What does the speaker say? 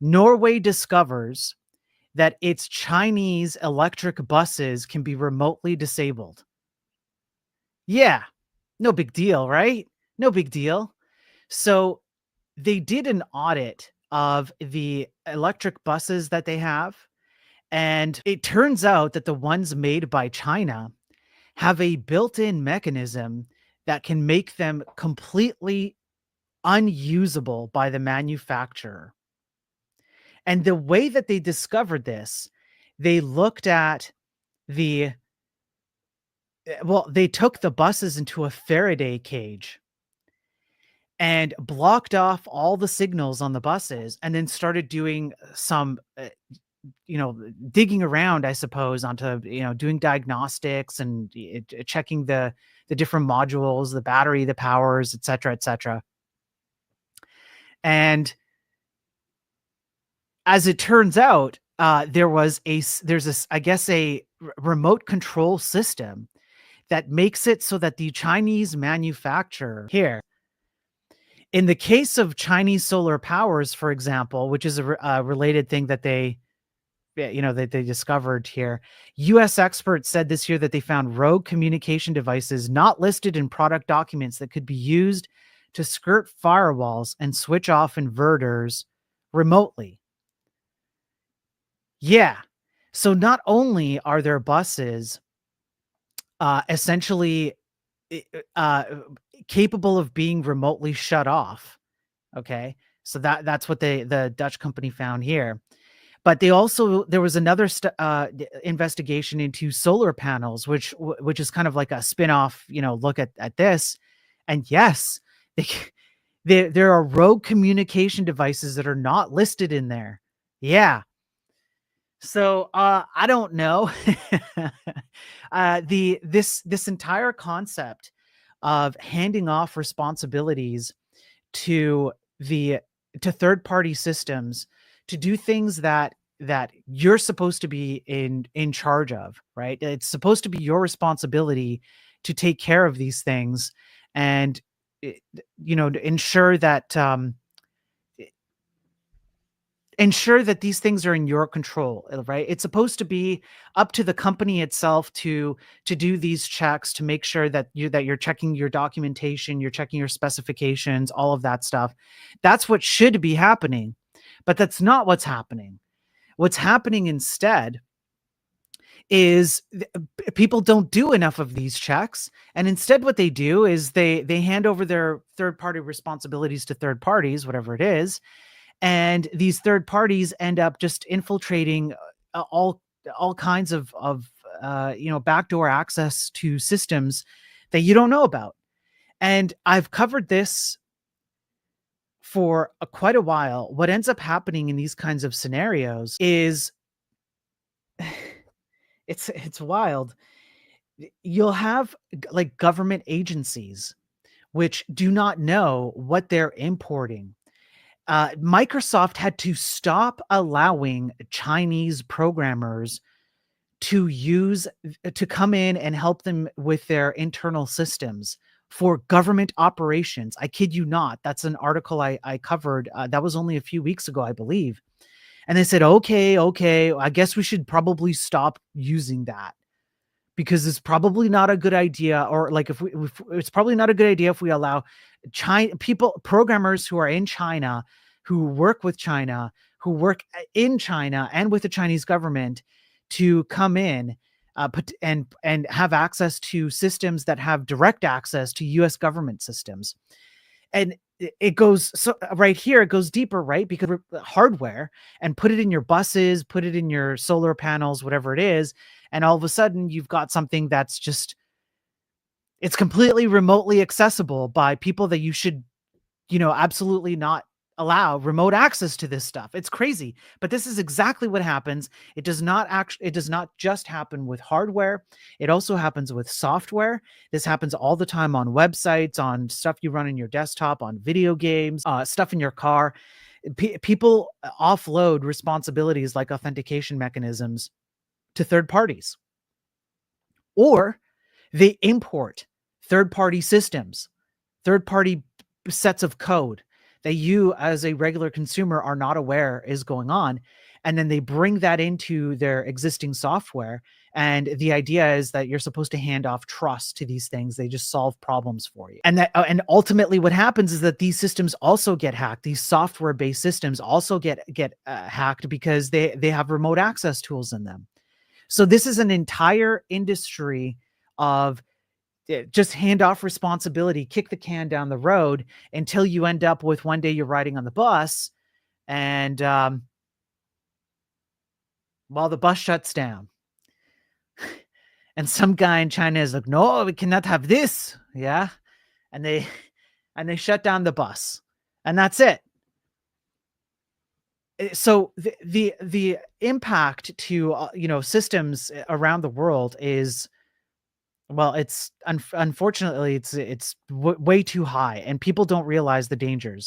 Norway discovers that its Chinese electric buses can be remotely disabled. Yeah, no big deal, right? No big deal. So they did an audit of the electric buses that they have, and it turns out that the ones made by China have a built-in mechanism that can make them completely unusable by the manufacturer. And the way that they discovered this, they looked at the they took the buses into a Faraday cage and blocked off all the signals on the buses and then started doing some digging around, I suppose, onto, doing diagnostics and checking the different modules, the battery, the powers, et cetera, et cetera. And as it turns out, there's a, I guess, remote control system that makes it so that the Chinese manufacturer here, in the case of Chinese solar powers, for example, which is a related thing that that they discovered here. US experts said this year that they found rogue communication devices not listed in product documents that could be used to skirt firewalls and switch off inverters remotely. Yeah. So not only are their buses essentially uh, capable of being remotely shut off, okay? So that's what the Dutch company found here. But there was another investigation into solar panels, which is kind of like a spin-off, look at this. And yes, they, there are rogue communication devices that are not listed in there. Yeah. So I don't know. This entire concept of handing off responsibilities to the to third party systems to do things that you're supposed to be in charge of, right? It's supposed to be your responsibility to take care of these things and to ensure that these things are in your control, right? It's supposed to be up to the company itself to do these checks, to make sure that you're checking your documentation, you're checking your specifications, all of that stuff. That's what should be happening, but that's not what's happening. What's happening instead is people don't do enough of these checks, and instead what they do is they hand over their third party responsibilities to third parties, whatever it is, and these third parties end up just infiltrating all kinds of backdoor access to systems that you don't know about. And I've covered this for quite a while. What ends up happening in these kinds of scenarios is it's wild. You'll have like government agencies which do not know what they're importing. Microsoft had to stop allowing Chinese programmers to come in and help them with their internal systems for government operations. I kid you not. That's an article I covered. That was only a few weeks ago, I believe. And they said, okay, I guess we should probably stop using that because it's probably not a good idea. Or like if it's probably not a good idea if we allow programmers who are in China, who work with China, who work in China and with the Chinese government to come in and have access to systems that have direct access to US government systems. And it goes right here, it goes deeper, right? Because hardware, and put it in your buses, put it in your solar panels, whatever it is. And all of a sudden you've got something that's just, it's completely remotely accessible by people that you should, absolutely not allow remote access to this stuff. It's crazy, but this is exactly what happens. It does not just happen with hardware. It also happens with software. This happens all the time on websites, on stuff you run on your desktop, on video games, stuff in your car. People offload responsibilities like authentication mechanisms to third parties, or they import third-party systems, third-party sets of code that you as a regular consumer are not aware is going on, and then they bring that into their existing software, and the idea is that you're supposed to hand off trust to these things. They just solve problems for you. And that and ultimately what happens is that these systems also get hacked. These software-based systems also get hacked because they have remote access tools in them. So this is an entire industry of just hand off responsibility, kick the can down the road until you end up with one day you're riding on the bus and while the bus shuts down and some guy in China is like, no, we cannot have this. Yeah. And they and they shut down the bus and that's it. So the impact to systems around the world is, well, it's unfortunately it's way too high and people don't realize the dangers.